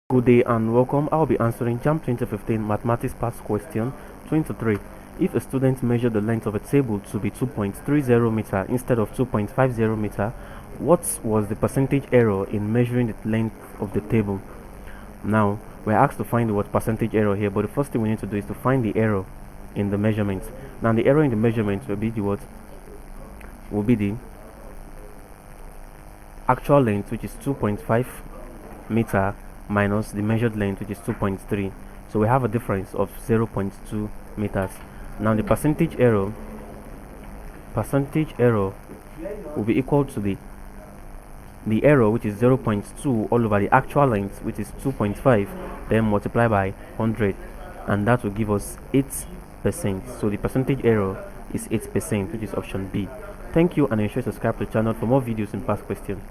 Good day and welcome. I'll be answering JAMB 2015 Mathematics Past Question 23. If a student measured the length of a table to be 2.30 meter instead of 2.50 meter, what was the percentage error in measuring the length of the table? Now, we're asked to find the word percentage error here, but the first thing we need to do is to find the error in the measurement. Now, the error in the measurement will be the what? Will be the actual length, which is 2.5 meter, minus the measured length, which is 2.3. So we have a difference of 0.2 meters. Now the percentage error will be equal to the error, which is 0.2 all over the actual length, which is 2.5, then multiply by 100, and that will give us 8%. So the percentage error is 8%, which is option B. Thank you, and ensure to subscribe to the channel for more videos in past questions.